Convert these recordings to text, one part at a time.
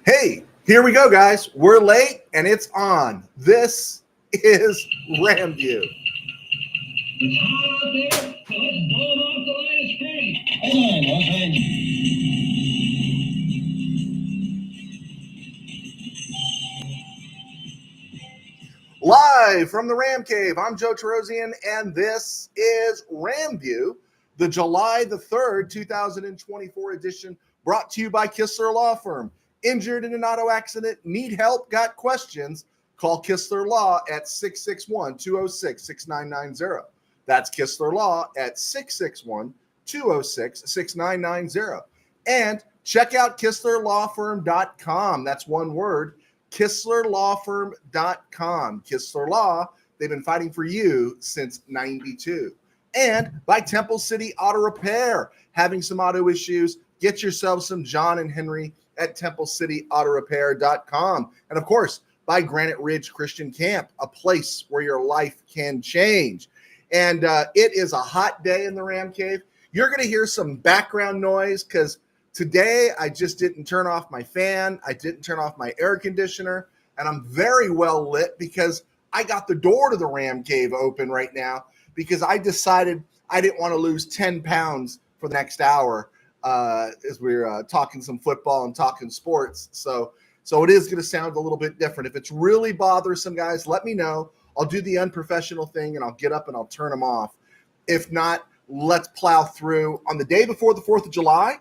Hey, here we go, guys. We're late and it's on. This is RamView. It's hot out there, so let's blow them off the line of scrimmage. Hold on, Live from the Ram Cave, I'm Joe Terosian, and this is RamView, the July the 3rd, 2024 edition, brought to you by Kistler Law Firm. Injured in an auto accident, need help, got questions? Call Kistler Law at 661-206-6990. That's Kistler Law at 661-206-6990. And check out KistlerLawFirm.com. That's one word. KistlerLawFirm.com. Kistler Law, they've been fighting for you since 92. And by Temple City Auto Repair, having some auto issues, get yourself some John and Henry at TempleCityAutoRepair.com. And of course, by Granite Ridge Christian Camp, a place where your life can change. And it is a hot day in the Ram Cave. You're going to hear some background noise because today I just didn't turn off my fan. I didn't turn off my air conditioner. And I'm very well lit because I got the door to the Ram Cave open right now because I decided I didn't want to lose 10 pounds for the next hour as we're talking some football and talking sports. So it is going to sound a little bit different. If it's really bothersome, guys, let me know. I'll do the unprofessional thing and I'll get up and I'll turn them off. If not, let's plow through. On the day before the 4th of July,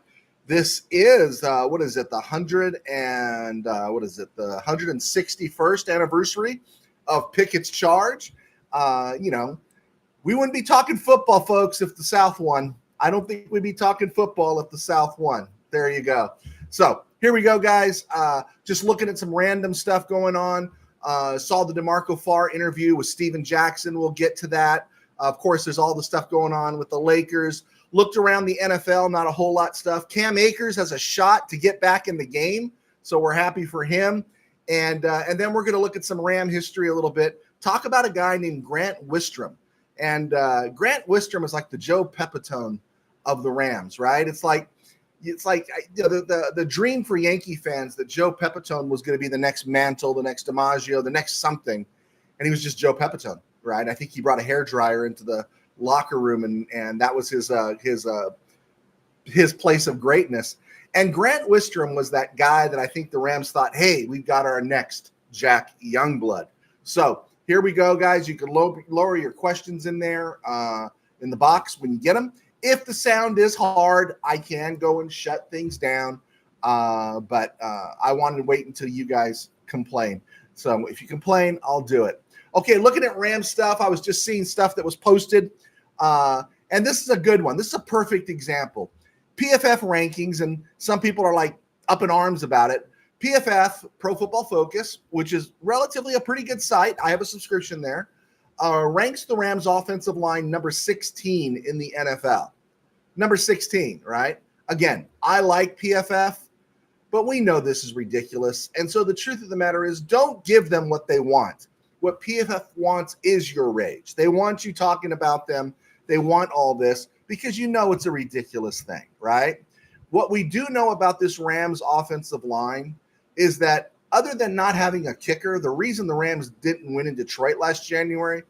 this is, the 161st anniversary of Pickett's Charge. We wouldn't be talking football, folks, if the South won. I don't think we'd be talking football if the South won. There you go. So here we go, guys. Just looking at some random stuff going on. Saw the DeMarco Farr interview with Steven Jackson. We'll get to that. Of course, there's all the stuff going on with the Lakers. Looked around the NFL, not a whole lot of stuff. Cam Akers has a shot to get back in the game, so we're happy for him. And then we're going to look at some Ram history a little bit. Talk about a guy named Grant Wistrom. And Grant Wistrom is like the Joe Pepitone of the Rams, right? It's like the dream for Yankee fans that Joe Pepitone was going to be the next Mantle, the next DiMaggio, the next something, and he was just Joe Pepitone, right? I think he brought a hairdryer into the locker room, and that was his place of greatness. And Grant Wistrom was that guy that I think the Rams thought, hey, we've got our next Jack Youngblood. So here we go, guys. You can lower your questions in there in the box when you get them. If the sound is hard, I can go and shut things down, but I wanted to wait until you guys complain. So if you complain, I'll do it. Okay, looking at Ram stuff, I was just seeing stuff that was posted, and this is a good one. This is a perfect example. PFF rankings, and some people are like up in arms about it. PFF, Pro Football Focus, which is relatively a pretty good site. I have a subscription there. Ranks the Rams offensive line number 16 in the NFL. Number 16, right? Again, I like PFF, but we know this is ridiculous. And so the truth of the matter is, don't give them what they want. What PFF wants is your rage. They want you talking about them. They want all this because you know it's a ridiculous thing, right? What we do know about this Rams offensive line is that other than not having a kicker, the reason the Rams didn't win in Detroit last January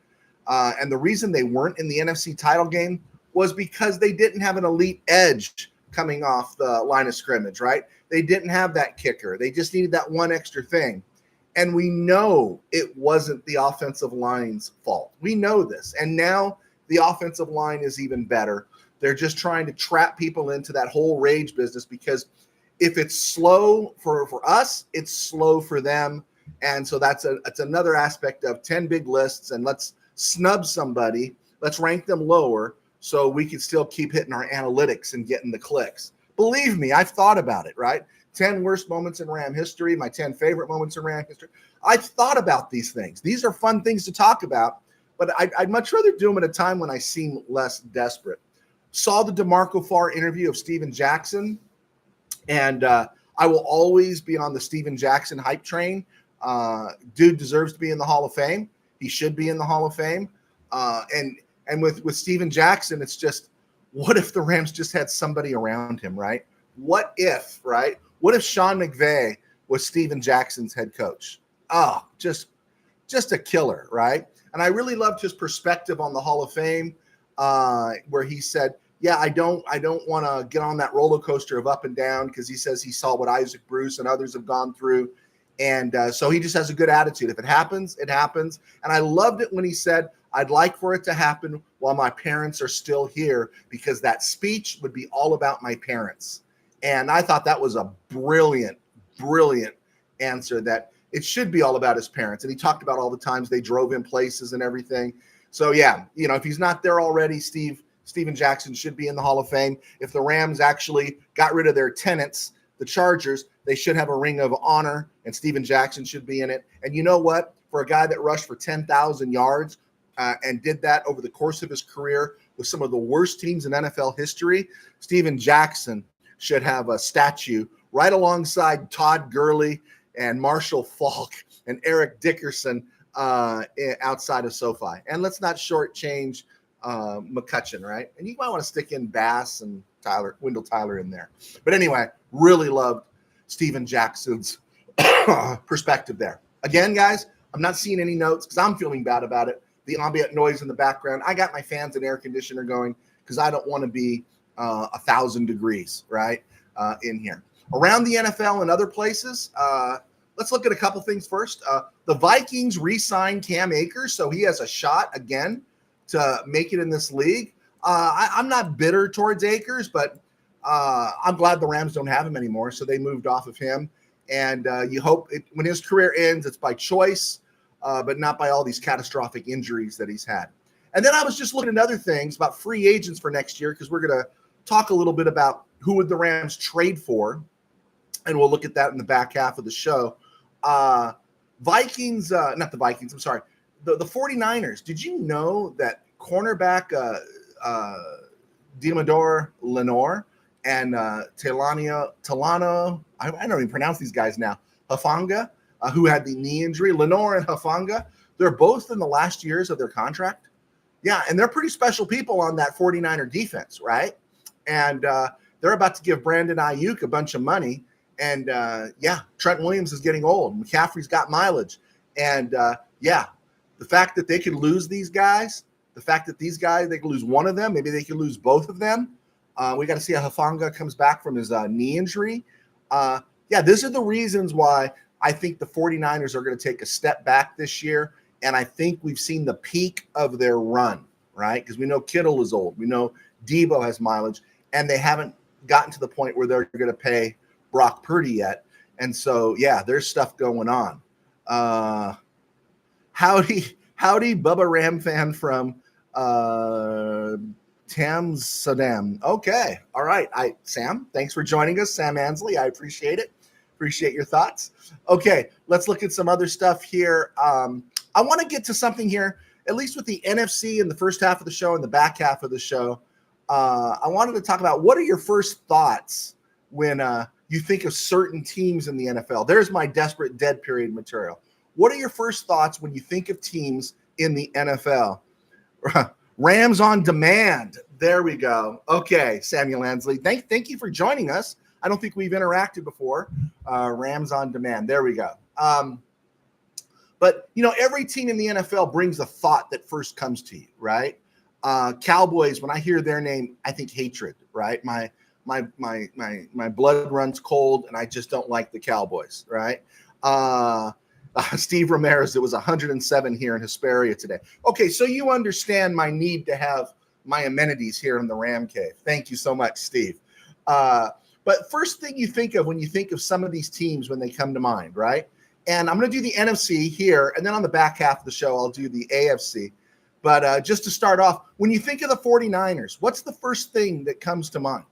and the reason they weren't in the NFC title game was because they didn't have an elite edge coming off the line of scrimmage, right? They didn't have that kicker. They just needed that one extra thing. And we know it wasn't the offensive line's fault. We know this. And now the offensive line is even better. They're just trying to trap people into that whole rage business because if it's slow for us, it's slow for them. And so that's another aspect of 10 big lists, and let's snub somebody. Let's rank them lower so we can still keep hitting our analytics and getting the clicks. Believe me, I've thought about it, right? 10 worst moments in Ram history, my 10 favorite moments in Ram history. I've thought about these things. These are fun things to talk about, but I'd much rather do them at a time when I seem less desperate. Saw the DeMarco Farr interview of Steven Jackson, and I will always be on the Steven Jackson hype train. Dude deserves to be in the Hall of Fame. He should be in the Hall of Fame. And with Steven Jackson, it's just, what if the Rams just had somebody around him, right? What if, right? What if Sean McVay was Steven Jackson's head coach. Oh, just a killer, right? And I really loved his perspective on the Hall of Fame, where he said, yeah, I don't want to get on that roller coaster of up and down, because he says he saw what Isaac Bruce and others have gone through. And so he just has a good attitude. If it happens, it happens. And I loved it when he said, I'd like for it to happen while my parents are still here, because that speech would be all about my parents. And I thought that was a brilliant answer, that it should be all about his parents. And he talked about all the times they drove him places and everything. So yeah, if he's not there already, Steven Jackson should be in the Hall of Fame. If the Rams actually got rid of their tenants, the Chargers, they should have a ring of honor, and Steven Jackson should be in it. And you know what? For a guy that rushed for 10,000 yards and did that over the course of his career with some of the worst teams in NFL history, Steven Jackson should have a statue right alongside Todd Gurley and Marshall Faulk and Eric Dickerson outside of SoFi. And let's not shortchange McCutcheon, right? And you might want to stick in Bass and Wendell Tyler in there. But anyway, really loved Steven Jackson's perspective there. Again, guys, I'm not seeing any notes because I'm feeling bad about it. The ambient noise in the background. I got my fans and air conditioner going because I don't want to be 1,000 degrees, right, in here. Around the NFL and other places, let's look at a couple things first. The Vikings re-signed Cam Akers, so he has a shot again to make it in this league. I'm not bitter towards Akers, but I'm glad the Rams don't have him anymore, so they moved off of him. And you hope when his career ends, it's by choice, but not by all these catastrophic injuries that he's had. And then I was just looking at other things about free agents for next year, because we're going to talk a little bit about who would the Rams trade for, and we'll look at that in the back half of the show. The 49ers. Did you know that cornerback Diamador Lenore and Talano, I don't even pronounce these guys now, Hufanga, who had the knee injury, Lenore and Hufanga, they're both in the last years of their contract. Yeah, and they're pretty special people on that 49er defense, right? And they're about to give Brandon Ayuk a bunch of money. And, Trent Williams is getting old. McCaffrey's got mileage. And, the fact that they could lose these guys, the fact that these guys, they could lose one of them, maybe they could lose both of them. We got to see how Hufanga comes back from his knee injury. These are the reasons why I think the 49ers are going to take a step back this year. And I think we've seen the peak of their run, right? Because we know Kittle is old. We know Debo has mileage. And they haven't gotten to the point where they're going to pay Brock Purdy yet. And so, there's stuff going on. Howdy, Bubba Ram fan from Tam Saddam. Okay. All right. Sam, thanks for joining us. Sam Ansley. I appreciate it. Appreciate your thoughts. Okay. Let's look at some other stuff here. I want to get to something here, at least with the NFC in the first half of the show and the back half of the show. I wanted to talk about, what are your first thoughts when you think of certain teams in the NFL? There's my desperate dead period material. What are your first thoughts when you think of teams in the NFL? Rams on demand. There we go. Okay, Samuel Ansley. Thank you for joining us. I don't think we've interacted before. Rams on demand. There we go. But every team in the NFL brings a thought that first comes to you, right? Cowboys, when I hear their name, I think hatred, right? My blood runs cold, and I just don't like the Cowboys, right? Steve Ramirez, it was 107 here in Hesperia today. Okay, so you understand my need to have my amenities here in the Ram Cave. Thank you so much, Steve. But first thing you think of when you think of some of these teams when they come to mind, right? And I'm going to do the NFC here, and then on the back half of the show, I'll do the AFC. But just to start off, when you think of the 49ers, what's the first thing that comes to mind?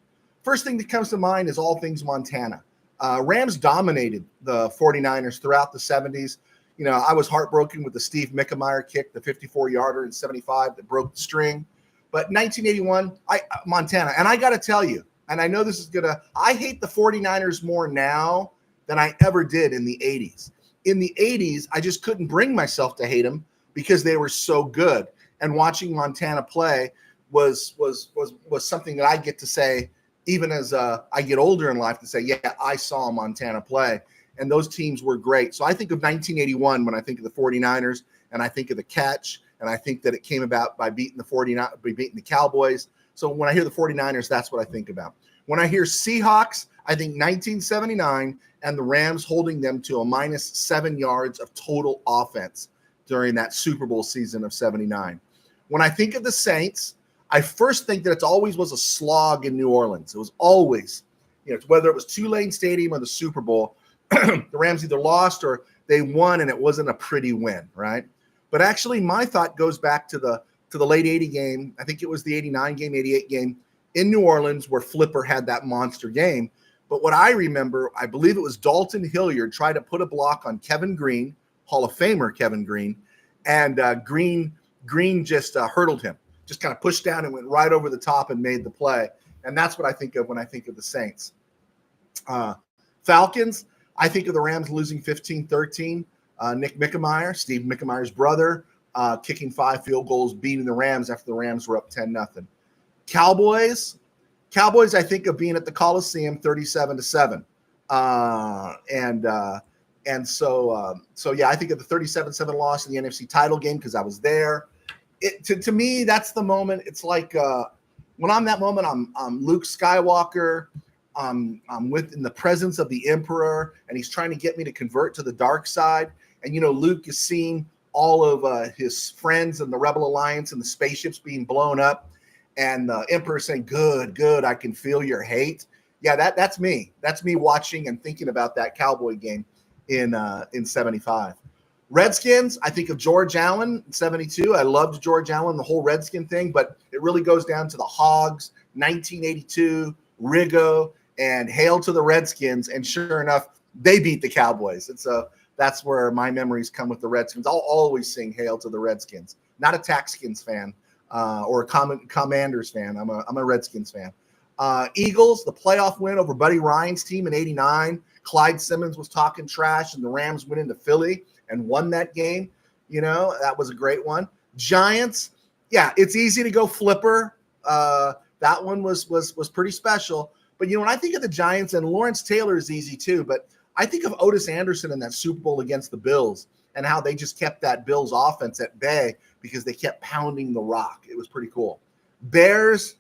First thing that comes to mind is all things Montana. Rams dominated the 49ers throughout the 70s. I was heartbroken with the Steve Mickemeyer kick, the 54-yarder in 75 that broke the string. But 1981, Montana. And I got to tell you, and I know this is I hate the 49ers more now than I ever did in the 80s. In the 80s, I just couldn't bring myself to hate them because they were so good. And watching Montana play was something that I get to say, even as I get older in life, to say, I saw Montana play. and those teams were great. So I think of 1981 when I think of the 49ers, and I think of the catch, and I think that it came about by beating the Cowboys. So when I hear the 49ers, that's what I think about. When I hear Seahawks, I think 1979 and the Rams holding them to a -7 yards of total offense during that Super Bowl season of 79. When I think of the Saints, I first think that it always was a slog in New Orleans. It was always, whether it was Tulane Stadium or the Super Bowl, the Rams either lost or they won, and it wasn't a pretty win, right? But actually, my thought goes back to the late 80 game. I think it was the 89 game, 88 game in New Orleans where Flipper had that monster game. But what I remember, I believe it was Dalton Hilliard tried to put a block on Kevin Green, Hall of Famer Kevin Green, and Green just hurdled him, just kind of pushed down and went right over the top and made the play. And that's what I think of when I think of the Saints. Falcons, I think of the Rams losing 15-13. Nick Mickemeyer, Steve Mickemeyer's brother, kicking 5 field goals, beating the Rams after the Rams were up 10-0. Cowboys, I think of being at the Coliseum 37-7. So I think of the 37-7 loss in the NFC title game because I was there. To me, that's the moment. It's like when I'm that moment, I'm Luke Skywalker. I'm in the presence of the Emperor, and he's trying to get me to convert to the dark side. And, Luke is seeing all of his friends in the Rebel Alliance and the spaceships being blown up. And the Emperor saying, good, I can feel your hate. Yeah, that's me. That's me watching and thinking about that Cowboy game in 75. Redskins, I think of George Allen in 72. I loved George Allen, the whole Redskin thing, but it really goes down to the Hogs, 1982, Riggo, and hail to the Redskins. And sure enough, they beat the Cowboys. And so that's where my memories come with the Redskins. I'll always sing hail to the Redskins. Not a Taxkins fan or a Commanders fan. I'm a Redskins fan. Eagles, the playoff win over Buddy Ryan's team in 89. Clyde Simmons was talking trash, and the Rams went into Philly and won that game. That was a great one. Giants, yeah, it's easy to go Flipper. That one was pretty special. But, when I think of the Giants, and Lawrence Taylor is easy too, but I think of Otis Anderson in that Super Bowl against the Bills and how they just kept that Bills offense at bay because they kept pounding the rock. It was pretty cool. Bears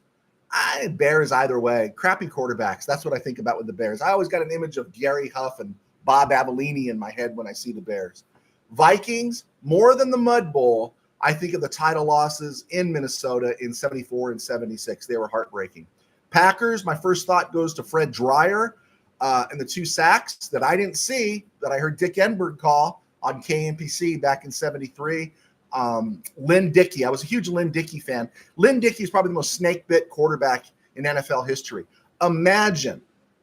either way. Crappy quarterbacks. That's what I think about with the Bears. I always got an image of Gary Huff and Bob Avellini in my head when I see the Bears. Vikings, more than the Mud Bowl, I think of the title losses in Minnesota in 74 and 76. They were heartbreaking. Packers, my first thought goes to Fred Dreyer and the 2 sacks that I didn't see, that I heard Dick Enberg call on KMPC back in 73. Lynn Dickey. I was a huge Lynn Dickey fan. Lynn Dickey is probably the most snake-bit quarterback in NFL history. Imagine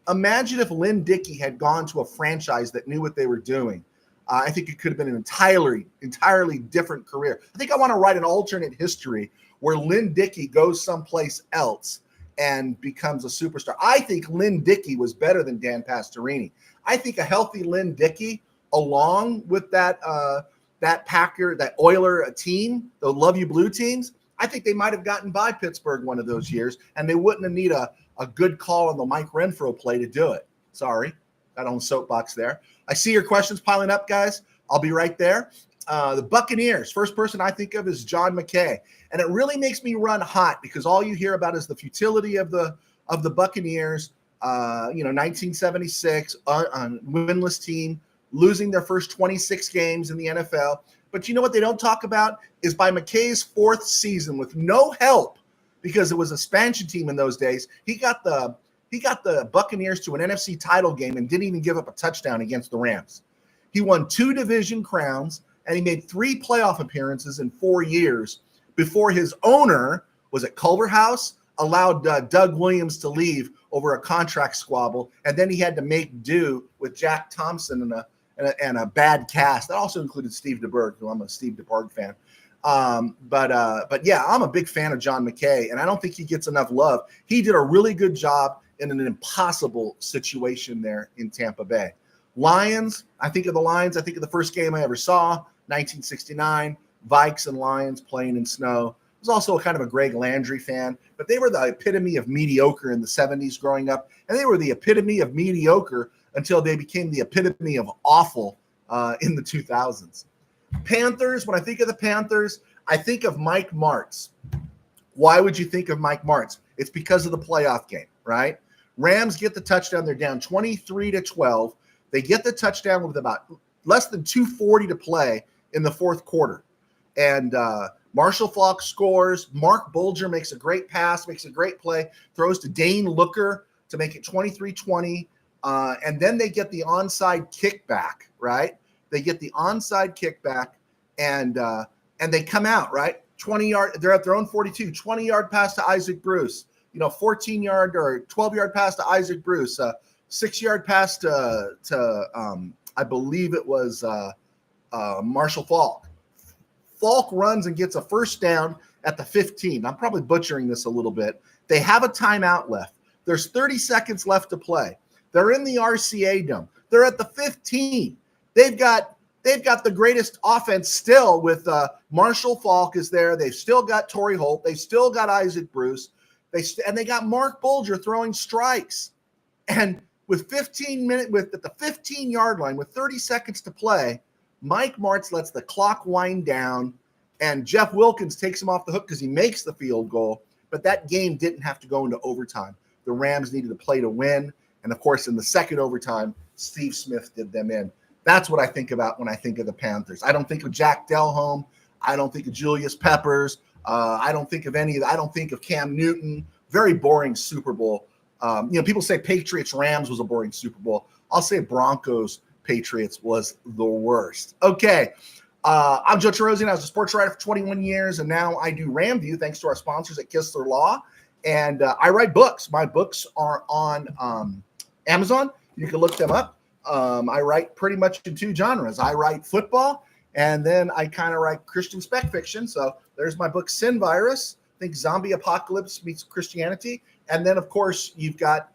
if Lynn Dickey had gone to a franchise that knew what they were doing. I think it could have been an entirely different career. I think I want to write an alternate history where Lynn Dickey goes someplace else and becomes a superstar. I think Lynn Dickey was better than Dan Pastorini. I think a healthy Lynn Dickey, along with that Packer, that Oiler team, the Love You Blue teams, I think they might have gotten by Pittsburgh one of those years, and they wouldn't have need a good call on the Mike Renfro play to do it. Sorry, got on the soapbox there. I see your questions piling up, guys. I'll be right there. The Buccaneers, first person I think of is John McKay. And it really makes me run hot because all you hear about is the futility of the Buccaneers, 1976, winless team, losing their first 26 games in the NFL. But you know what they don't talk about is by McKay's 4th season with no help, because it was a expansion team in those days, he got the Buccaneers to an NFC title game and didn't even give up a touchdown against the Rams. He won 2 division crowns, and he made 3 playoff appearances in 4 years before his owner, was at Culverhouse, allowed Doug Williams to leave over a contract squabble, and then he had to make do with Jack Thompson and a bad cast. That also included Steve DeBerg, who I'm a Steve DeBerg fan. But yeah, I'm a big fan of John McKay, and I don't think he gets enough love. He did a really good job in an impossible situation there in Tampa Bay. Lions, I think of the Lions. I think of the first game I ever saw, 1969, Vikes and Lions playing in snow. It was also kind of a Greg Landry fan, but they were the epitome of mediocre in the 70s growing up, and they were the epitome of mediocre until they became the epitome of awful in the 2000s. Panthers, when I think of the Panthers, I think of Mike Martz. Why would you think of Mike Martz? It's because of the playoff game, right? Rams get the touchdown. They're down 23-12. They get the touchdown with about less than 2:40 to play in the fourth quarter. And Marshall Faulk scores. Mark Bulger makes a great pass, makes a great play, throws to Dane Looker to make it 23-20. And then they get the onside kickback, right? They get the onside kickback, and they come out, right? 20-yard, they're at their own 42, 20-yard pass to Isaac Bruce, 14-yard or 12-yard pass to Isaac Bruce, 6-yard pass to I believe it was Marshall Faulk. Faulk runs and gets a first down at the 15. I'm probably butchering this a little bit. They have a timeout left. There's 30 seconds left to play. They're in the RCA Dome. They're at the 15. They've got the greatest offense still with Marshall Faulk is there. They've still got Torrey Holt. They've still got Isaac Bruce. They got Mark Bulger throwing strikes. And with 15 minutes, at the 15-yard line, with 30 seconds to play, Mike Martz lets the clock wind down, and Jeff Wilkins takes him off the hook because he makes the field goal. But that game didn't have to go into overtime. The Rams needed to play to win. And, of course, in the second overtime, Steve Smith did them in. That's what I think about when I think of the Panthers. I don't think of Jack Delhomme. I don't think of Julius Peppers. I don't think of any of that. I don't think of Cam Newton. Very boring Super Bowl. People say Patriots-Rams was a boring Super Bowl. I'll say Broncos-Patriots was the worst. Okay. I'm Joe Terosian. I was a sports writer for 21 years, and now I do RamView thanks to our sponsors at Kistler Law. And I write books. My books are on Amazon. You can look them up. I write pretty much in two genres. I write football, and then I kind of write Christian spec fiction. So there's my book, Sin Virus. I think zombie apocalypse meets Christianity. And then, of course, you've got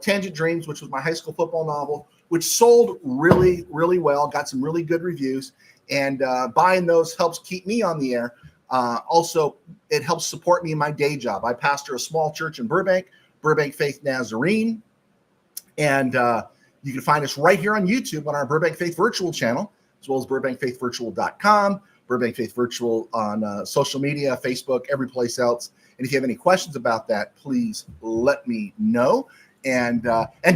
Tangent Dreams, which was my high school football novel, which sold really, really well, got some really good reviews. And buying those helps keep me on the air. Also, it helps support me in my day job. I pastor a small church in Burbank Faith Nazarene. And you can find us right here on YouTube on our Burbank Faith Virtual channel, as well as BurbankFaithVirtual.com, Burbank Faith Virtual on social media, Facebook, every place else. And if you have any questions about that, please let me know. And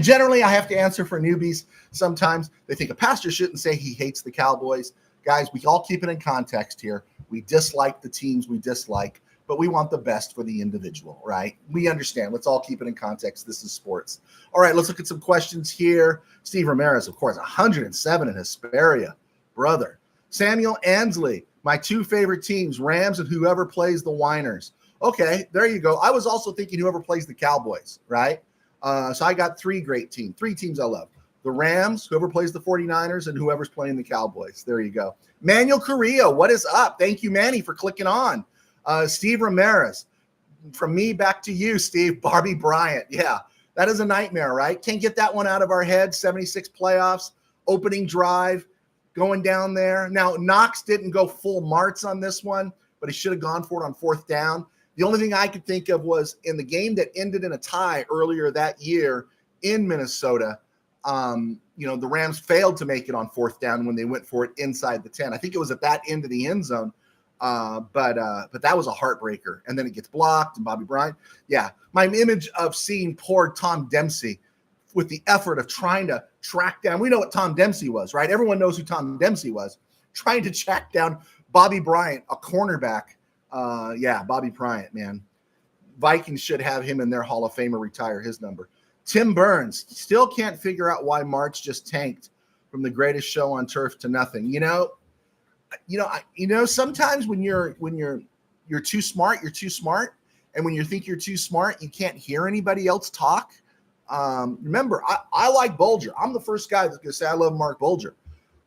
generally, I have to answer for newbies. Sometimes they think a pastor shouldn't say he hates the Cowboys. Guys, we all keep it in context here. We dislike the teams we dislike, but we want the best for the individual, right? We understand. Let's all keep it in context. This is sports. All right, let's look at some questions here. Steve Ramirez, of course, 107 in Hesperia. Brother. Samuel Ansley, my two favorite teams, Rams and whoever plays the Whiners. Okay, there you go. I was also thinking whoever plays the Cowboys, right? So I got three great teams, three teams I love. The Rams, whoever plays the 49ers, and whoever's playing the Cowboys. There you go. Manuel Carrillo, what is up? Thank you, Manny, for clicking on. Steve Ramirez, from me back to you, Steve. Barbie Bryant. Yeah, that is a nightmare, right? Can't get that one out of our head. 76 playoffs, opening drive, going down there. Now, Knox didn't go full Martz on this one, but he should have gone for it on fourth down. The only thing I could think of was in the game that ended in a tie earlier that year in Minnesota, the Rams failed to make it on fourth down when they went for it inside the 10. I think it was at that end of the end zone. But that was a heartbreaker. And then it gets blocked and Bobby Bryant. Yeah. My image of seeing poor Tom Dempsey with the effort of trying to track down. We know what Tom Dempsey was, right? Everyone knows who Tom Dempsey was. Trying to track down Bobby Bryant, a cornerback. Bobby Bryant, man. Vikings should have him in their Hall of Fame or retire his number. Tim Burns still can't figure out why March just tanked from the greatest show on turf to nothing. Sometimes when you're too smart, you're too smart. And when you think you're too smart, you can't hear anybody else talk. Remember, I like Bulger. I'm the first guy that's going to say I love Mark Bulger.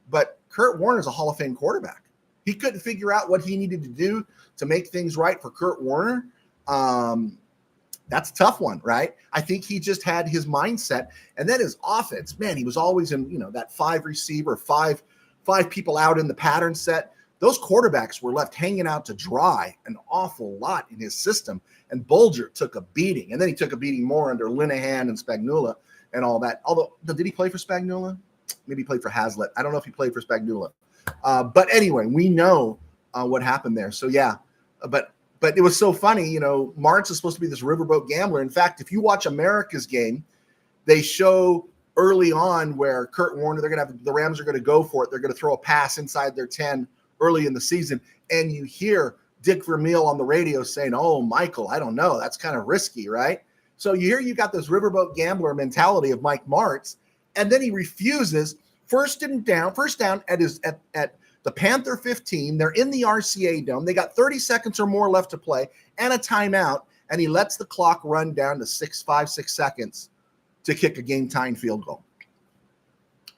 But Kurt Warner's a Hall of Fame quarterback. He couldn't figure out what he needed to do to make things right for Kurt Warner. That's a tough one, right? I think he just had his mindset. And then his offense, man, he was always in, that five receiver, five people out in the pattern set. those quarterbacks were left hanging out to dry an awful lot in his system. And Bulger took a beating. And then he took a beating more under Linehan and Spagnuolo and all that. Although, did he play for Spagnuolo? Maybe he played for Hazlitt. I don't know if he played for Spagnuolo. But anyway, we know what happened there. So, yeah. But it was so funny. You know, Martz is supposed to be this riverboat gambler. In fact, if you watch America's game, they show early on where Kurt Warner, the Rams are going to go for it. They're going to throw a pass inside their 10 early in the season. And you hear Dick Vermeil on the radio saying, "Oh, Michael, I don't know. That's kind of risky," right? So you got this riverboat gambler mentality of Mike Martz, and then he refuses first down at the Panther 15. They're in the RCA Dome. They got 30 seconds or more left to play and a timeout, and he lets the clock run down to 6 seconds to kick a game-tying field goal.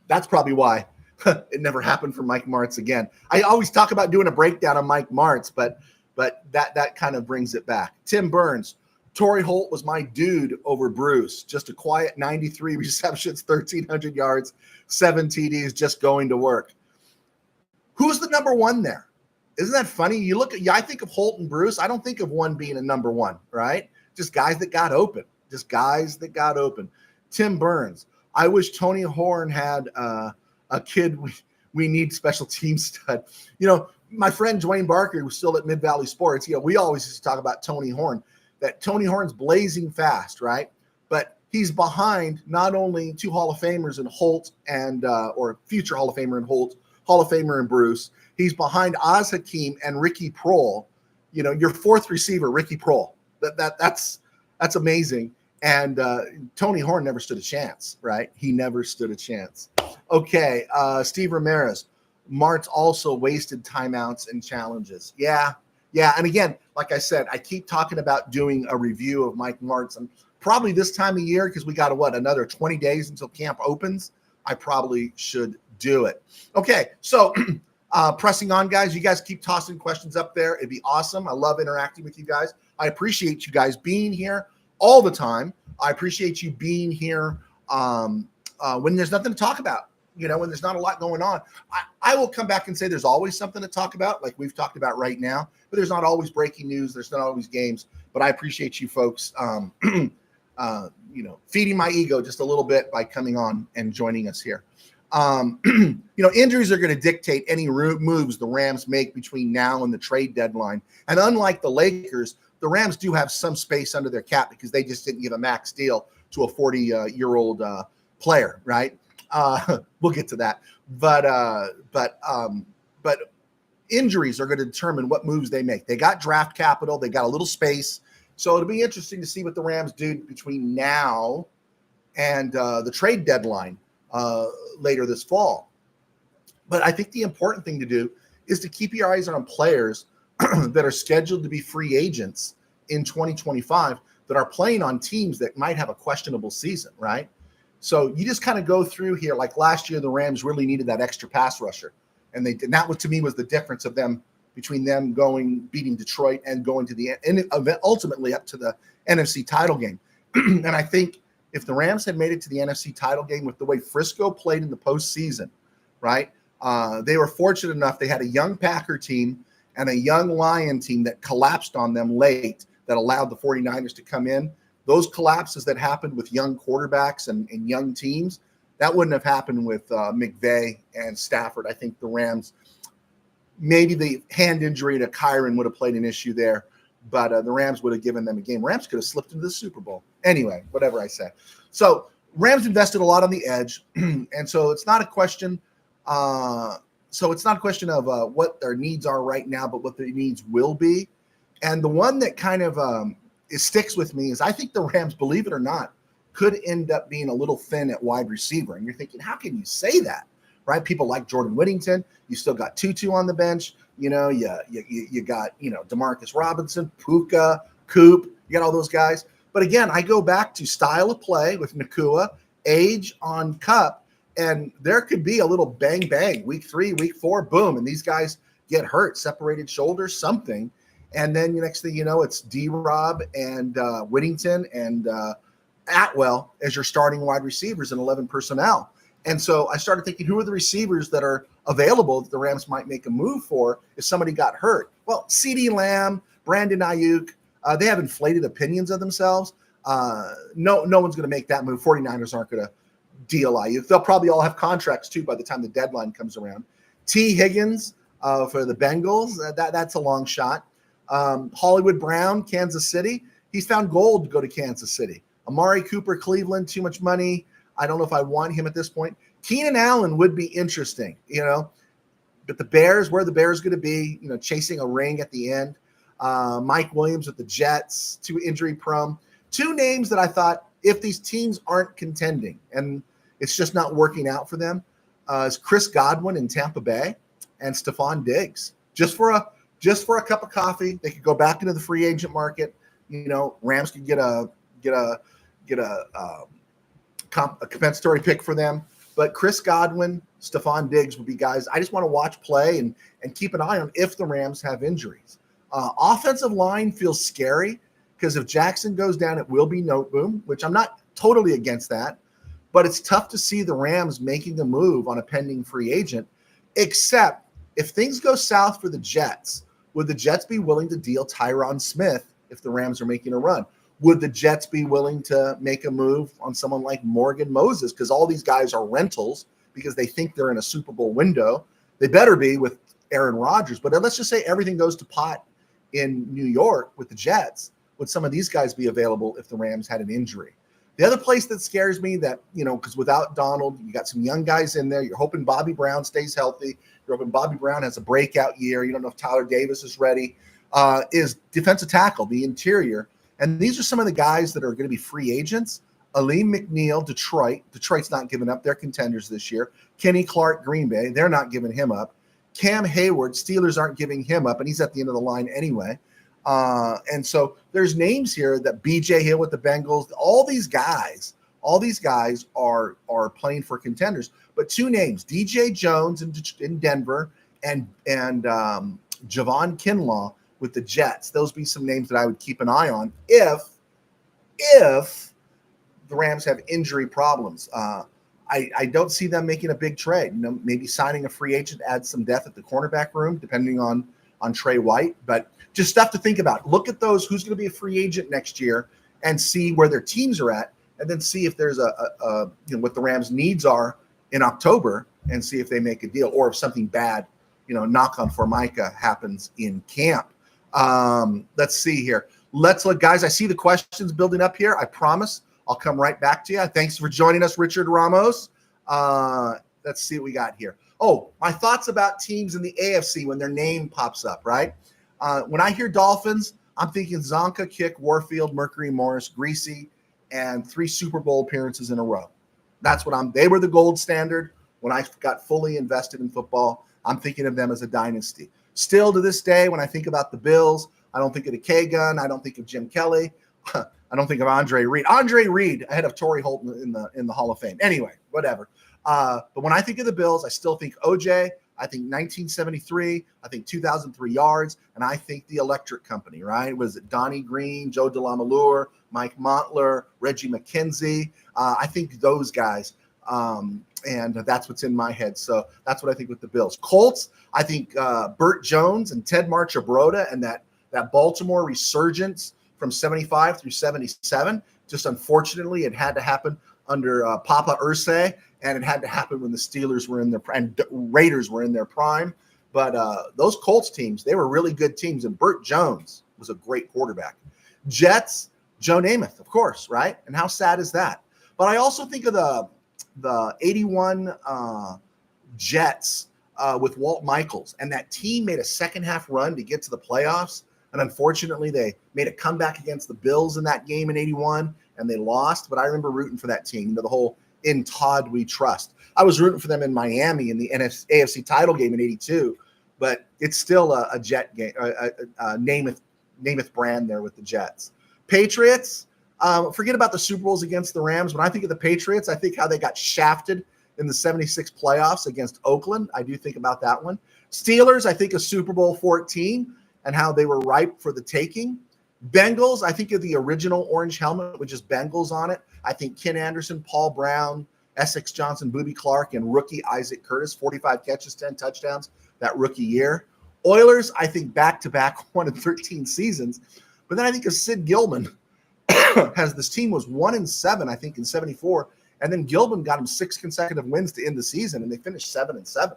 That's probably why it never happened for Mike Martz again. I always talk about doing a breakdown on Mike Martz, but that kind of brings it back. Tim Burns, Torrey Holt was my dude over Bruce. Just a quiet 93 receptions, 1,300 yards, 7 TDs, just going to work. Who's the number one there? Isn't that funny? I think of Holt and Bruce. I don't think of one being a number one, right? Just guys that got open. Tim Burns. I wish Tony Horn had a kid we need special team stud. You know, my friend Dwayne Barker, who's still at Mid-Valley Sports, we always used to talk about Tony Horn, that Tony Horn's blazing fast, right? But he's behind not only two Hall of Famers in Holt and or future Hall of Famer in Holt, Hall of Famer in Bruce. He's behind Oz Hakeem and Ricky Prohl. You know, your fourth receiver, Ricky Prohl. That's amazing. And Tony Horn never stood a chance, right? He never stood a chance. Okay, Steve Ramirez. Martz also wasted timeouts and challenges. Yeah. And again, like I said, I keep talking about doing a review of Mike Martz. And probably this time of year, because we got another 20 days until camp opens, I probably should do it. Okay, so pressing on, guys. You guys keep tossing questions up there. It'd be awesome. I love interacting with you guys. I appreciate you guys being here all the time. I appreciate you being here when there's nothing to talk about, when there's not a lot going on. I will come back and say there's always something to talk about, like we've talked about right now, but there's not always breaking news. There's not always games, but I appreciate you folks, feeding my ego just a little bit by coming on and joining us here. Injuries are going to dictate any moves the Rams make between now and the trade deadline. And unlike the Lakers, the Rams do have some space under their cap because they just didn't give a max deal to a 40-year-old player, right? We'll get to that. But injuries are going to determine what moves they make. They got draft capital. They got a little space. So it'll be interesting to see what the Rams do between now and the trade deadline later this fall. But I think the important thing to do is to keep your eyes on players that are scheduled to be free agents in 2025 that are playing on teams that might have a questionable season, right? So you just kind of go through here. Like last year, the Rams really needed that extra pass rusher. And they did. And that was, to me, was the difference of them between them beating Detroit and going to and ultimately up to the NFC title game. And I think if the Rams had made it to the NFC title game with the way Frisco played in the postseason, right? They were fortunate enough. They had a young Packer team and a young Lion team that collapsed on them late that allowed the 49ers to come in. Those collapses that happened with young quarterbacks and young teams, that wouldn't have happened with McVay and Stafford. I think the Rams, maybe the hand injury to Kyron would have played an issue there, but the Rams would have given them a game. Rams could have slipped into the Super Bowl. Anyway, whatever I say. So Rams invested a lot on the edge, and so it's not a question of what their needs are right now, but what their needs will be. And the one that kind of sticks with me is I think the Rams, believe it or not, could end up being a little thin at wide receiver. And you're thinking, how can you say that, right? People like Jordan Whittington. You still got Tutu on the bench. You got, Demarcus Robinson, Puka, Coop. You got all those guys. But again, I go back to style of play with Nakua, age on Cup, and there could be a little bang, bang, week 3, week 4, boom, and these guys get hurt, separated shoulders, something. And then the next thing you know, it's D-Rob and Whittington and Atwell as your starting wide receivers in 11 personnel. And so I started thinking, who are the receivers that are available that the Rams might make a move for if somebody got hurt? Well, CeeDee Lamb, Brandon Ayuk, they have inflated opinions of themselves. No one's going to make that move. 49ers aren't going to deal Ayuk. They'll probably all have contracts too by the time the deadline comes around. T. Higgins for the Bengals, that's a long shot. Hollywood Brown, Kansas City. He's found gold to go to Kansas City. Amari Cooper, Cleveland, too much money. I don't know if I want him at this point. Keenan Allen would be interesting, but the Bears, where are the Bears going to be, chasing a ring at the end? Mike Williams with the Jets, too injury prone. Two names that I thought, if these teams aren't contending and it's just not working out for them, is Chris Godwin in Tampa Bay and Stephon Diggs. Just for a cup of coffee, they could go back into the free agent market. Rams could get a compensatory pick for them. But Chris Godwin, Stephon Diggs would be guys I just want to watch play and keep an eye on if the Rams have injuries. Offensive line feels scary because if Jackson goes down, it will be Noteboom, which I'm not totally against that. But it's tough to see the Rams making a move on a pending free agent, except if things go south for the Jets, would the Jets be willing to deal Tyron Smith if the Rams are making a run? Would the Jets be willing to make a move on someone like Morgan Moses? Because all these guys are rentals because they think they're in a Super Bowl window. They better be with Aaron Rodgers. But let's just say everything goes to pot in New York with the Jets. Would some of these guys be available if the Rams had an injury? The other place that scares me that, because without Donald, you got some young guys in there. You're hoping Bobby Brown stays healthy. You're hoping Bobby Brown has a breakout year. You don't know if Tyler Davis is ready. Is defensive tackle, the interior. And these are some of the guys that are going to be free agents. Aleem McNeil, Detroit. Detroit's not giving up. They're contenders this year. Kenny Clark, Green Bay. They're not giving him up. Cam Hayward, Steelers aren't giving him up, and he's at the end of the line anyway. And so there's names here that BJ Hill with the Bengals, all these guys are playing for contenders. But two names, DJ Jones in Denver and Javon Kinlaw with the Jets. Those be some names that I would keep an eye on if the Rams have injury problems. I don't see them making a big trade. Maybe signing a free agent adds some depth at the cornerback room, depending on Trey White. But just stuff to think about. Look at those, who's going to be a free agent next year, and see where their teams are at, and then see if there's what the Rams' needs are in October, and see if they make a deal, or if something bad, knock on Formica, happens in camp. Let's see here. Let's look, guys. I see the questions building up here. I promise I'll come right back to you. Thanks for joining us, Richard Ramos. Let's see what we got here. Oh, my thoughts about teams in the AFC when their name pops up, right? When I hear Dolphins, I'm thinking Zonka, Kick, Warfield, Mercury, Morris, Greasy, and 3 Super Bowl appearances in a row. That's what they were the gold standard when I got fully invested in football. I'm thinking of them as a dynasty. Still to this day, when I think about the Bills, I don't think of the K-Gun. I don't think of Jim Kelly. I don't think of Andre Reed. Andre Reed ahead of Torrey Holt in the Hall of Fame. Anyway, whatever. But when I think of the Bills, I still think OJ. I think 1973. I think 2,003 yards, and I think the Electric Company. Right? Was it Donnie Green, Joe DeLamalure, Mike Montler, Reggie McKenzie? I think those guys. And that's what's in my head. So that's what I think with the Bills. Colts, I think Burt Jones and Ted Marchibroda and that Baltimore resurgence from 75 through 77. Just unfortunately, it had to happen under Papa Irsay, and it had to happen when the Steelers were in their prime and Raiders were in their prime. But those Colts teams, they were really good teams, and Burt Jones was a great quarterback. Jets, Joe Namath, of course, right? And how sad is that? But I also think of the 81 Jets with Walt Michaels, and that team made a second half run to get to the playoffs. And unfortunately, they made a comeback against the Bills in that game in 81, and they lost. But I remember rooting for that team, the whole "In Todd We Trust." I was rooting for them in Miami in the AFC title game in 82, but it's still a Jet game, Namath brand there with the Jets. Patriots, forget about the Super Bowls against the Rams. When I think of the Patriots, I think how they got shafted in the 76 playoffs against Oakland. I do think about that one. Steelers, I think of Super Bowl 14 and how they were ripe for the taking. Bengals, I think of the original orange helmet with just Bengals on it. I think Ken Anderson, Paul Brown, Essex Johnson, Booby Clark, and rookie Isaac Curtis, 45 catches, 10 touchdowns that rookie year. Oilers, I think back-to-back 1-13 seasons. But then I think of Sid Gilman has this team was 1-7, I think, in 74. And then Gilman got him 6 consecutive wins to end the season, and they finished 7-7.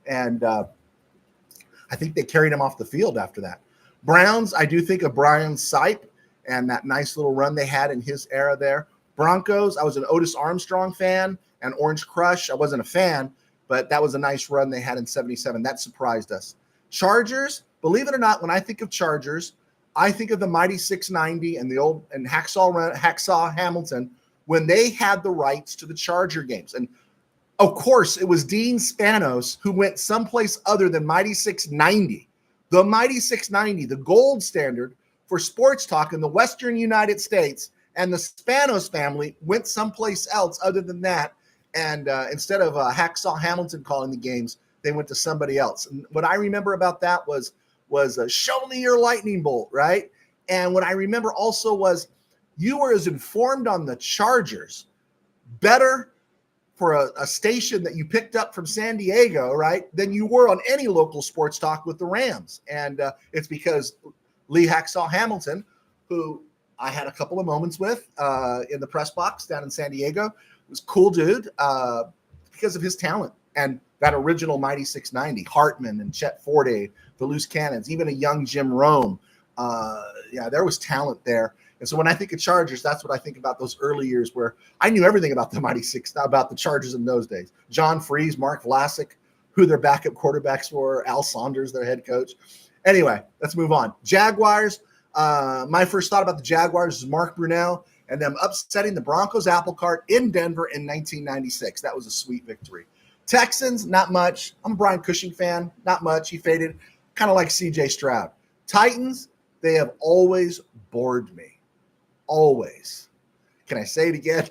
And I think they carried him off the field after that. Browns, I do think of Brian Sipe and that nice little run they had in his era there. Broncos, I was an Otis Armstrong fan, and Orange Crush, I wasn't a fan, but that was a nice run they had in 77. That surprised us. Chargers, believe it or not, when I think of Chargers, I think of the mighty 690 and the old and Hacksaw Hamilton when they had the rights to the Charger games. And of course, it was Dean Spanos who went someplace other than mighty 690. The mighty 690, the gold standard for sports talk in the Western United States, and the Spanos family went someplace else other than that. And instead of Hacksaw Hamilton calling the games, they went to somebody else. And what I remember about that was show me your lightning bolt, right? And what I remember also was you were as informed on the Chargers better for a station that you picked up from San Diego, right, than you were on any local sports talk with the Rams. And it's because Lee Hacksaw Hamilton, who I had a couple of moments with in the press box down in San Diego, was a cool dude because of his talent. And that original mighty 690, Hartman and Chet Forte, the Loose Cannons, even a young Jim Rome. There was talent there. And so when I think of Chargers, that's what I think about those early years where I knew everything about the mighty six, about the Chargers in those days. John Freese, Mark Vlasic, who their backup quarterbacks were, Al Saunders, their head coach. Anyway, let's move on. Jaguars. My first thought about the Jaguars is Mark Brunell and them upsetting the Broncos apple cart in Denver in 1996. That was a sweet victory. Texans, not much. I'm a Brian Cushing fan. Not much. He faded, kind of like C.J. Stroud. Titans, they have always bored me. Always. Can I say it again?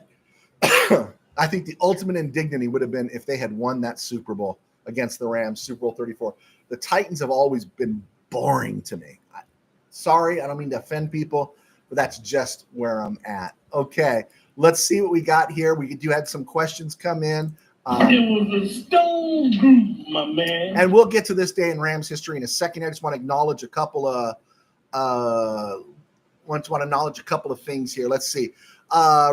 I think the ultimate indignity would have been if they had won that Super Bowl against the Rams, Super Bowl 34. The Titans have always been boring to me. Sorry, I don't mean to offend people, but that's just where I'm at. Okay, let's see what we got here. You had some questions come in. It was a stone group, my man. And we'll get to this day in Rams history in a second. I just want to acknowledge a couple of things here. Let's see.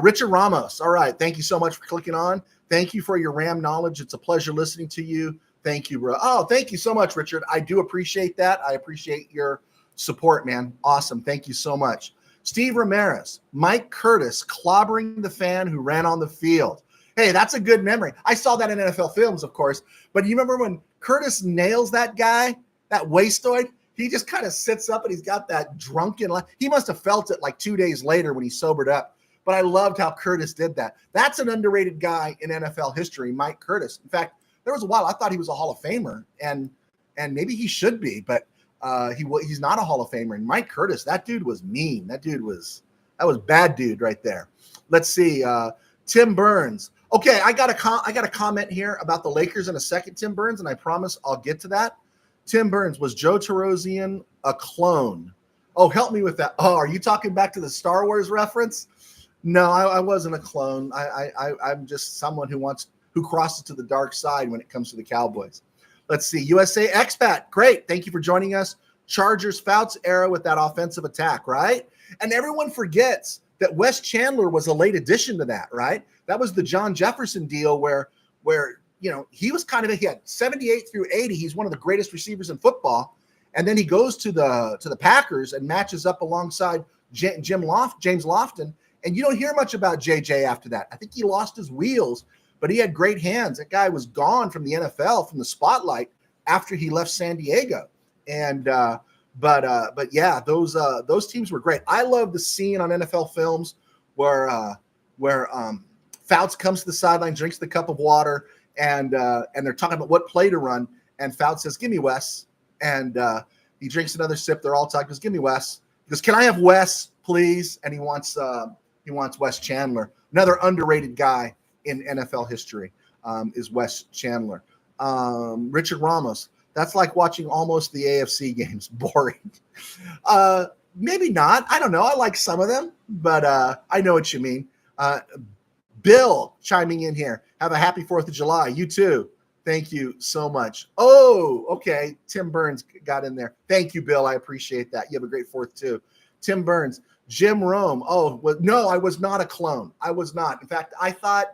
Richard Ramos. All right. Thank you so much for clicking on. Thank you for your Ram knowledge. It's a pleasure listening to you. Thank you, bro. Oh, thank you so much, Richard. I do appreciate that. I appreciate your support, man. Awesome. Thank you so much. Steve Ramirez, Mike Curtis clobbering the fan who ran on the field. Hey, that's a good memory. I saw that in NFL films, of course. But you remember when Curtis nails that guy, that wastoid? He just kind of sits up and he's got that drunken – he must have felt it like 2 days later when he sobered up. But I loved how Curtis did that. That's an underrated guy in NFL history, Mike Curtis. In fact, there was a while I thought he was a Hall of Famer, and maybe he should be, but he's not a Hall of Famer. And Mike Curtis, that dude was mean. That was bad dude right there. Let's see. Tim Burns. Okay, I got a comment here about the Lakers in a second, Tim Burns, and I promise I'll get to that. Tim Burns, was Joe Tarosian a clone? Oh, help me with that. Oh, are you talking back to the Star Wars reference? No, I wasn't a clone. I'm just someone who crosses to the dark side when it comes to the Cowboys. Let's see. USA Expat. Great. Thank you for joining us. Chargers Fouts era with that offensive attack, right? And everyone forgets that Wes Chandler was a late addition to that, right? That was the John Jefferson deal where he was he had 78 through 80. He's one of the greatest receivers in football. And then he goes to the Packers and matches up alongside James Lofton. And you don't hear much about JJ after that. I think he lost his wheels, but he had great hands. That guy was gone from the NFL, from the spotlight after he left San Diego. And but yeah, those teams were great. I love the scene on NFL films where Fouts comes to the sideline, drinks the cup of water, and they're talking about what play to run. And Fouts says, "Give me Wes." And he drinks another sip. They're all talking. He goes, "Give me Wes." He goes, "Can I have Wes, please?" And he wants Wes Chandler. Another underrated guy in NFL history is Wes Chandler. Richard Ramos. That's like watching almost the AFC games. Boring. Maybe not. I don't know. I like some of them, but I know what you mean. Bill chiming in here. Have a happy 4th of July. You too. Thank you so much. Oh, okay. Tim Burns got in there. Thank you, Bill. I appreciate that. You have a great 4th too. Tim Burns, Jim Rome. Oh, well, no, I was not a clone. I was not. In fact, I thought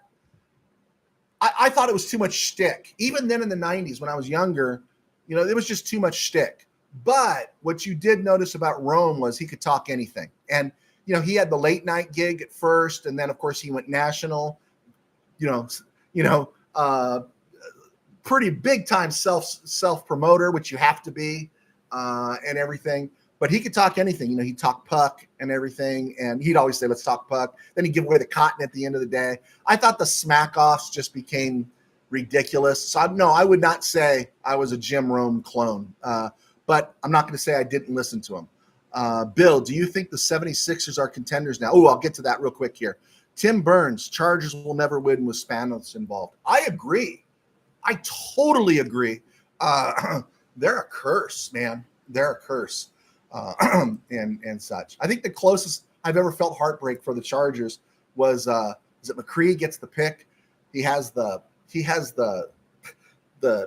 it was too much shtick. Even then in the 90s when I was younger, it was just too much shtick. But what you did notice about Rome was he could talk anything. And, he had the late night gig at first. And then, of course, he went national, pretty big time self promoter, which you have to be, and everything. But he could talk anything. He'd talk puck and everything. And he'd always say, let's talk puck. Then he'd give away the cotton at the end of the day. I thought the smack offs just became ridiculous. So I would not say I was a Jim Rome clone. But I'm not going to say I didn't listen to him. Bill, do you think the 76ers are contenders now? Oh, I'll get to that real quick here. Tim Burns, Chargers will never win with Spanos involved. I agree. I totally agree. They're a curse, man. They're a curse, and such. I think the closest I've ever felt heartbreak for the Chargers was is it McCree gets the pick. He has the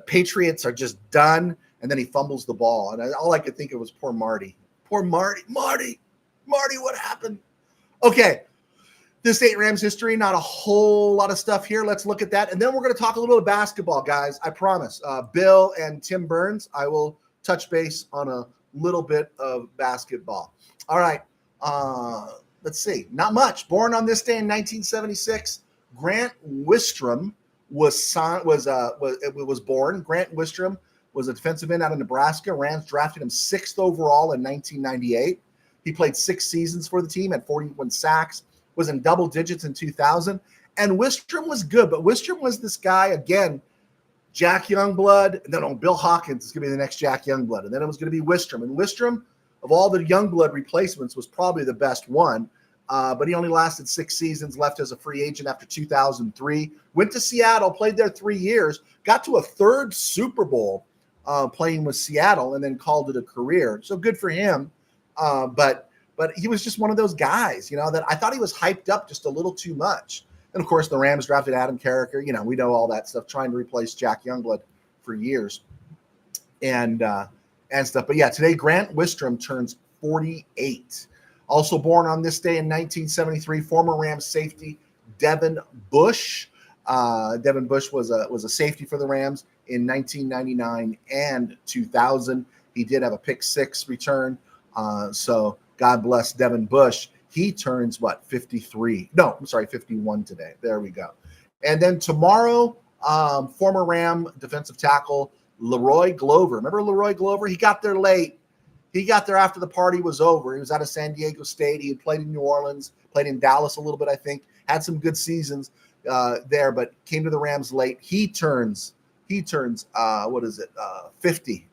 Patriots are just done, and then he fumbles the ball. And all I could think of was poor Marty. Poor Marty. Marty, what happened? Okay. This 8 Rams history, not a whole lot of stuff here. Let's look at that. And then we're going to talk a little bit of basketball, guys. I promise. Bill and Tim Burns, I will touch base on a little bit of basketball. All right. Let's see. Not much. Born on this day in 1976, Grant Wistrom was born. Grant Wistrom was a defensive end out of Nebraska. Rams drafted him 6th overall in 1998. He played 6 seasons for the team, had 41 sacks, was in double digits in 2000. And Wistrom was good, but Wistrom was this guy, again, Jack Youngblood, and then Bill Hawkins is going to be the next Jack Youngblood, and then it was going to be Wistrom. And Wistrom, of all the Youngblood replacements, was probably the best one, but he only lasted 6 seasons, left as a free agent after 2003, went to Seattle, played there 3 years, got to a 3rd Super Bowl playing with Seattle, and then called it a career. So good for him, but he was just one of those guys, that I thought he was hyped up just a little too much. And, of course, the Rams drafted Adam Carricker. We know all that stuff, trying to replace Jack Youngblood for years and stuff. But, yeah, today Grant Wistrom turns 48. Also born on this day in 1973, former Rams safety Devin Bush. Devin Bush was a safety for the Rams in 1999 and 2000. He did have a pick 6 return. So God bless Devin Bush. He turns 53? No, I'm sorry, 51 today. There we go. And then tomorrow, former Ram defensive tackle Leroy Glover. Remember Leroy Glover? He got there late. He got there after the party was over. He was out of San Diego State. He had played in New Orleans, played in Dallas a little bit, I think. Had some good seasons there, but came to the Rams late. He turns 50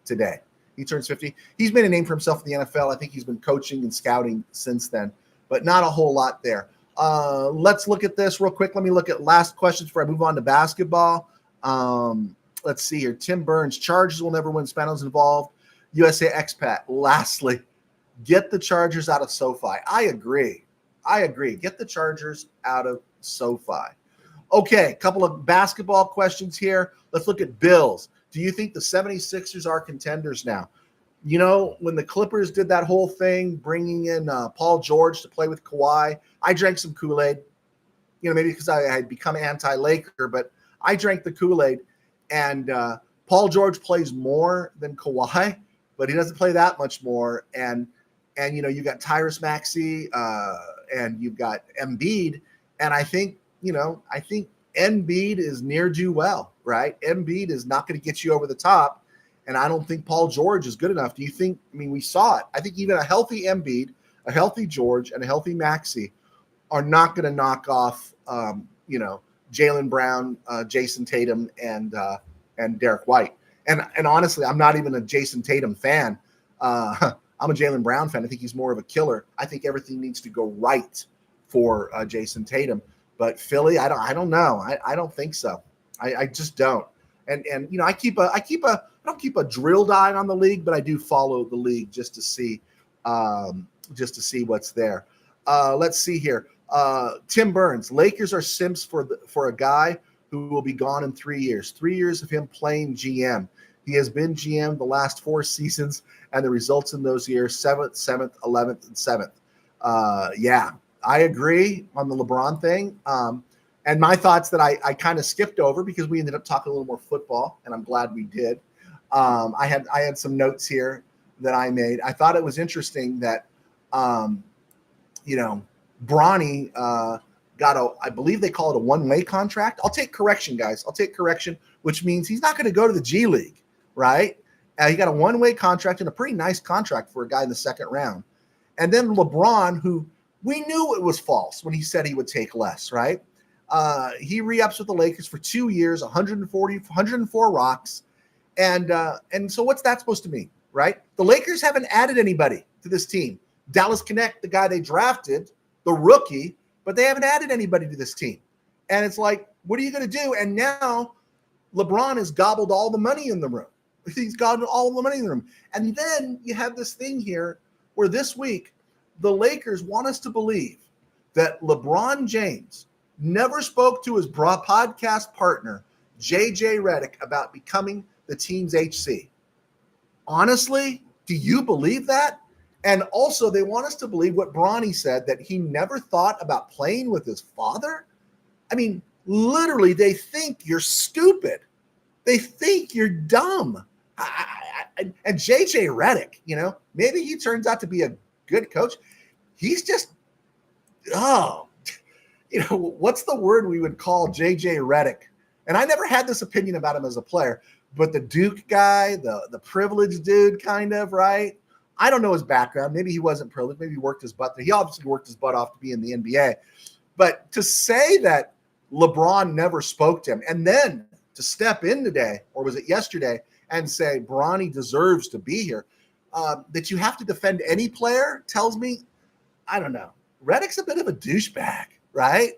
today. He turns 50. He's made a name for himself in the NFL. I think he's been coaching and scouting since then, but not a whole lot there. Let's look at this real quick. Let me look at last questions before I move on to basketball. Let's see here. Tim Burns, Chargers will never win. Spanos involved. USA expat. Lastly, get the Chargers out of SoFi. I agree. Get the Chargers out of SoFi. Okay, a couple of basketball questions here. Let's look at Bills. Do you think the 76ers are contenders now? When the Clippers did that whole thing, bringing in Paul George to play with Kawhi, I drank some Kool-Aid, maybe because I had become anti-Laker, but I drank the Kool-Aid. And Paul George plays more than Kawhi, but he doesn't play that much more. And you got Tyrese Maxey and you've got Embiid. And I think Embiid is near do well, right? Embiid is not going to get you over the top. And I don't think Paul George is good enough. Do you think, we saw it. I think even a healthy Embiid, a healthy George, and a healthy Maxey are not going to knock off, Jaylen Brown, Jason Tatum, and Derek White. And honestly, I'm not even a Jason Tatum fan. I'm a Jaylen Brown fan. I think he's more of a killer. I think everything needs to go right for Jason Tatum. But Philly, I don't know. I don't think so. I just don't. And I don't keep a drill diet on the league, but I do follow the league just to see what's there. Let's see here. Tim Burns, Lakers are simps for a guy who will be gone in 3 years. 3 years of him playing GM. He has been GM the last 4 seasons, and the results in those years, 7th, 7th, 11th, and 7th. Yeah, I agree on the LeBron thing. And my thoughts that I kind of skipped over because we ended up talking a little more football, and I'm glad we did. I had some notes here that I made. I thought it was interesting that, Bronny got I believe they call it a one-way contract. I'll take correction, guys. I'll take correction, which means he's not going to go to the G League, right? He got a one-way contract and a pretty nice contract for a guy in the second round. And then LeBron, who we knew it was false when he said he would take less, right? He re-ups with the Lakers for 2 years, 104 rocks. And so what's that supposed to mean, right? The Lakers haven't added anybody to this team. Dallas Connect, the guy they drafted, the rookie, but they haven't added anybody to this team. And it's like, what are you going to do? And now LeBron has gobbled all the money in the room. He's gobbled all the money in the room. And then you have this thing here where this week the Lakers want us to believe that LeBron James never spoke to his podcast partner, JJ Redick, about becoming the team's HC. Honestly, do you believe that? And also, they want us to believe what Bronny said, that he never thought about playing with his father. I mean, literally, they think you're stupid. They think you're dumb. And JJ Redick, maybe he turns out to be a good coach. He's just, what's the word we would call JJ Redick? And I never had this opinion about him as a player, but the Duke guy, the privileged dude kind of, right? I don't know his background. Maybe he wasn't privileged. Maybe he worked his butt. He obviously worked his butt off to be in the NBA. But to say that LeBron never spoke to him and then to step in today, or was it yesterday, and say Bronny deserves to be here, that you have to defend any player tells me, I don't know. Redick's a bit of a douchebag, right?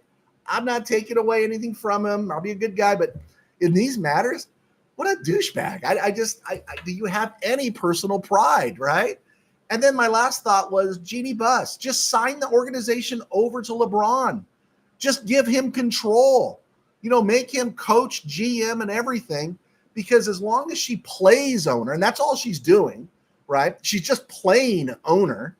I'm not taking away anything from him. I'll be a good guy. But in these matters, what a douchebag. Do you have any personal pride, right? And then my last thought was Jeannie Buss. Just sign the organization over to LeBron. Just give him control. Make him coach, GM, and everything. Because as long as she plays owner, and that's all she's doing, right? She's just playing owner.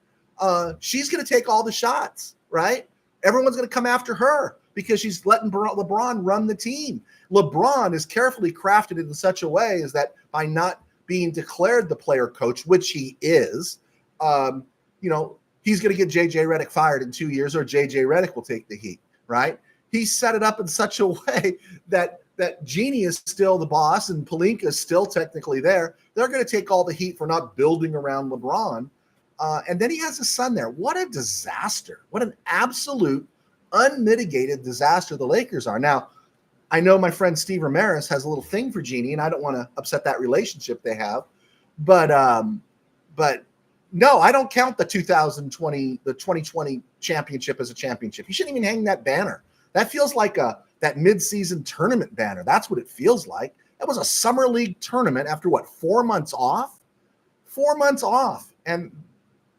She's going to take all the shots, right? Everyone's going to come after her because she's letting LeBron run the team. LeBron is carefully crafted in such a way is that by not being declared the player coach, which he is, he's going to get JJ Redick fired in 2 years, or JJ Redick will take the heat, right? He set it up in such a way that Jeannie is still the boss and Pelinka is still technically there. They're going to take all the heat for not building around LeBron. And then he has a son there. What a disaster. What an absolute unmitigated disaster the Lakers are. Now, I know my friend Steve Ramirez has a little thing for Jeannie, and I don't want to upset that relationship they have. But no, I don't count the 2020 championship as a championship. You shouldn't even hang that banner. That feels like that midseason tournament banner. That's what it feels like. That was a summer league tournament after 4 months off? 4 months off. And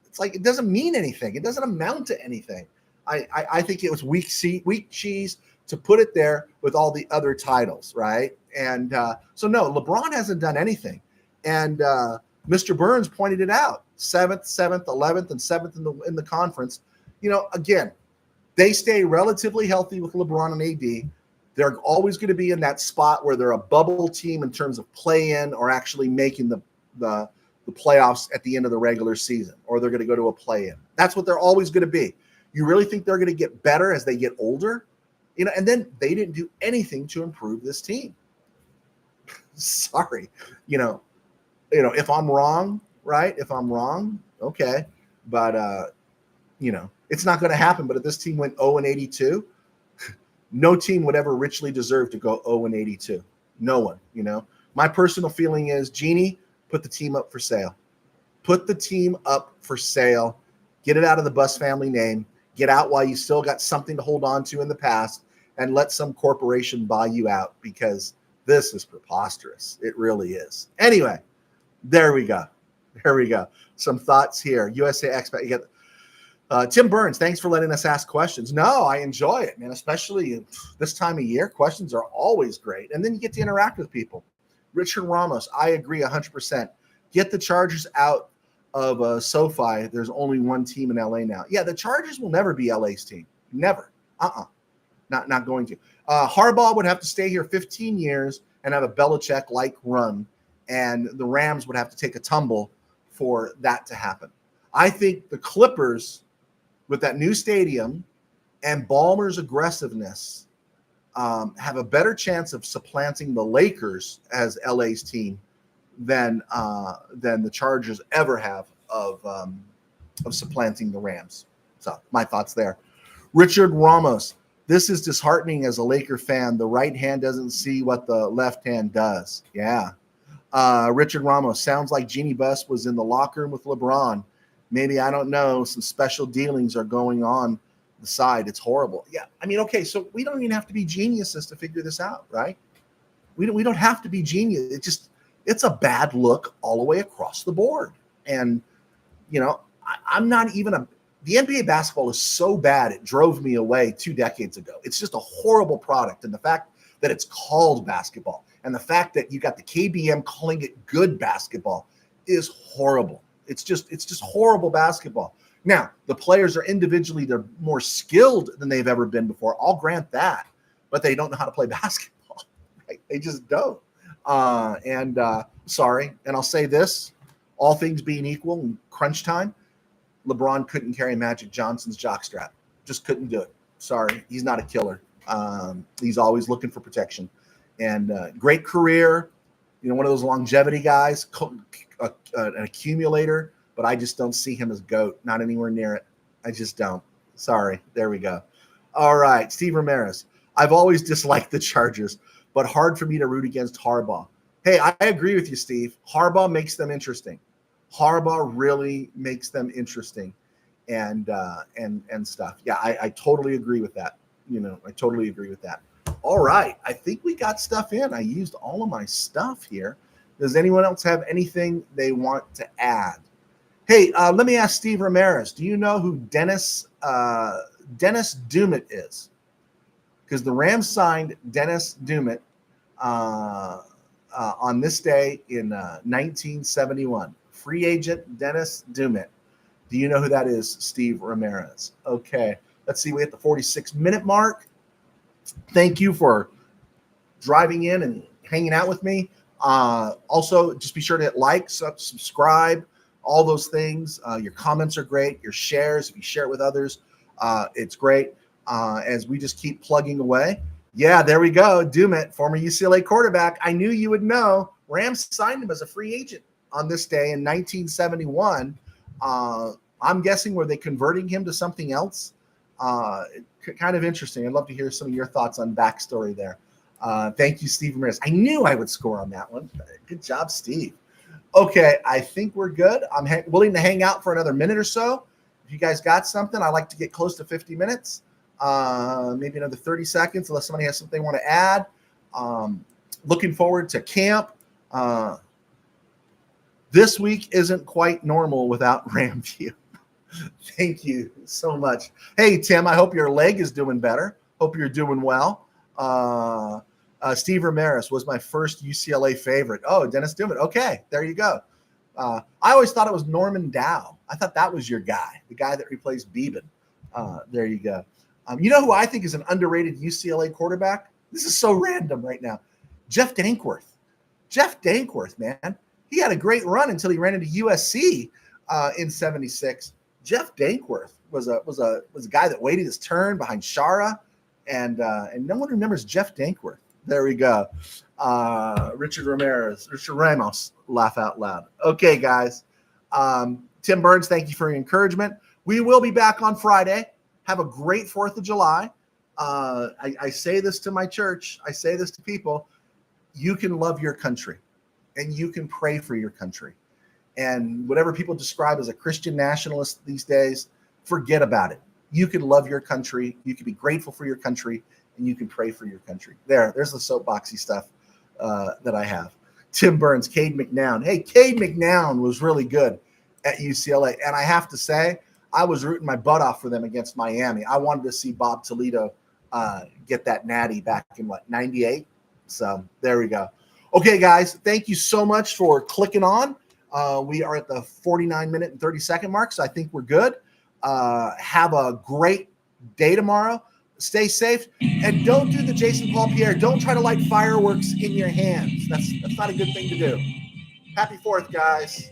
it's like, it doesn't mean anything. It doesn't amount to anything. I think it was weak cheese to put it there with all the other titles, right? And so no, LeBron hasn't done anything. And Mr. Burns pointed it out: 7th, 11th, and 7th in the conference. Again, they stay relatively healthy with LeBron and AD. They're always going to be in that spot where they're a bubble team in terms of play-in or actually making the playoffs at the end of the regular season, or they're going to go to a play-in. That's what they're always going to be. You really think they're going to get better as they get older? And then they didn't do anything to improve this team. Sorry. If I'm wrong, right? If I'm wrong, okay. But, it's not going to happen. But if this team went 0-82, no team would ever richly deserve to go 0-82. No one, My personal feeling is, Jeannie, put the team up for sale. Put the team up for sale. Get it out of the Buss family name. Get out while you still got something to hold on to in the past, and let some corporation buy you out, because this is preposterous. It really is. Anyway, there we go. Some thoughts here. USA Expat. You get Tim Burns, thanks for letting us ask questions. No, I enjoy it, man, especially this time of year. Questions are always great. And then you get to interact with people. Richard Ramos, I agree 100%. Get the Chargers out of SoFi. There's only one team in LA now. Yeah, the Chargers will never be LA's team. Never. Not going to. Harbaugh would have to stay here 15 years and have a Belichick-like run, and the Rams would have to take a tumble for that to happen. I think the Clippers, with that new stadium and Ballmer's aggressiveness, have a better chance of supplanting the Lakers as LA's team than the Chargers ever have of supplanting the Rams. So my thoughts there. Richard Ramos, this is disheartening as a Laker fan. The right hand doesn't see what the left hand does. Yeah. Richard Ramos, sounds like Jeannie Buss was in the locker room with LeBron. Maybe, I don't know, some special dealings are going on the side. It's horrible. Yeah. I mean, okay, so we don't even have to be geniuses to figure this out, right? We don't have to be genius. It's a bad look all the way across the board. And, I'm not even the NBA basketball is so bad, it drove me away 2 decades ago. It's just a horrible product. And the fact that it's called basketball and the fact that you got the KBM calling it good basketball is horrible. It's just horrible basketball. Now, the players are individually, they're more skilled than they've ever been before. I'll grant that, but they don't know how to play basketball. Right? They just don't. Sorry. And I'll say this, all things being equal in crunch time, LeBron couldn't carry Magic Johnson's jockstrap. Just couldn't do it. Sorry. He's not a killer. He's always looking for protection. And great career, one of those longevity guys, an accumulator, but I just don't see him as GOAT. Not anywhere near it. I just don't. Sorry. There we go. All right. Steve Ramirez. I've always disliked the Chargers, but hard for me to root against Harbaugh. Hey, I agree with you, Steve. Harbaugh makes them interesting. Harbaugh really makes them interesting and stuff. Yeah, I totally agree with that. I totally agree with that. All right. I think we got stuff in. I used all of my stuff here. Does anyone else have anything they want to add? Hey, let me ask Steve Ramirez. Do you know who Dennis Dumet is? Because the Rams signed Dennis Dumet on this day in 1971. Free agent Dennis Dumet. Do you know who that is, Steve Ramirez? Okay. Let's see. We hit the 46-minute mark. Thank you for driving in and hanging out with me. Also, just be sure to hit like, subscribe, all those things. Your comments are great. Your shares, if you share it with others, it's great. As we just keep plugging away. Yeah, there we go. Dumet, former UCLA quarterback. I knew you would know. Rams signed him as a free agent on this day in 1971. I'm guessing, were they converting him to something else? Kind of interesting. I'd love to hear some of your thoughts on backstory there. Thank you, Steve Ramirez. I knew I would score on that one. Good job, Steve. Okay, I think we're good. I'm willing to hang out for another minute or so. If you guys got something, I like to get close to 50 minutes. Maybe another 30 seconds, unless somebody has something they want to add. Looking forward to camp. This week isn't quite normal without RamView. Thank you so much. Hey, Tim, I hope your leg is doing better. Hope you're doing well. Steve Ramirez was my first UCLA favorite. Oh, Dennis Dumet. Okay, there you go. I always thought it was Norman Dow. I thought that was your guy, the guy that replaced Beeben. There you go. You know who I think is an underrated UCLA quarterback? This is so random right now. Jeff Dankworth. Jeff Dankworth, man. He had a great run until he ran into USC in '76. Jeff Dankworth was a guy that waited his turn behind Shara, and no one remembers Jeff Dankworth. There we go. Richard Ramos, laugh out loud. Okay, guys. Tim Burns, thank you for your encouragement. We will be back on Friday. Have a great 4th of July. I say this to my church. I say this to people. You can love your country, and you can pray for your country. And whatever people describe as a Christian nationalist these days, forget about it. You can love your country. You can be grateful for your country, and you can pray for your country. There's the soapboxy stuff that I have. Tim Burns, Cade McNown. Hey, Cade McNown was really good at UCLA. And I have to say, I was rooting my butt off for them against Miami. I wanted to see Bob Toledo get that natty back in, 98? So there we go. Okay, guys, thank you so much for clicking on. We are at the 49-minute and 30-second mark, so I think we're good. Have a great day tomorrow. Stay safe, and don't do the Jason Paul Pierre. Don't try to light fireworks in your hands. That's not a good thing to do. Happy 4th, guys.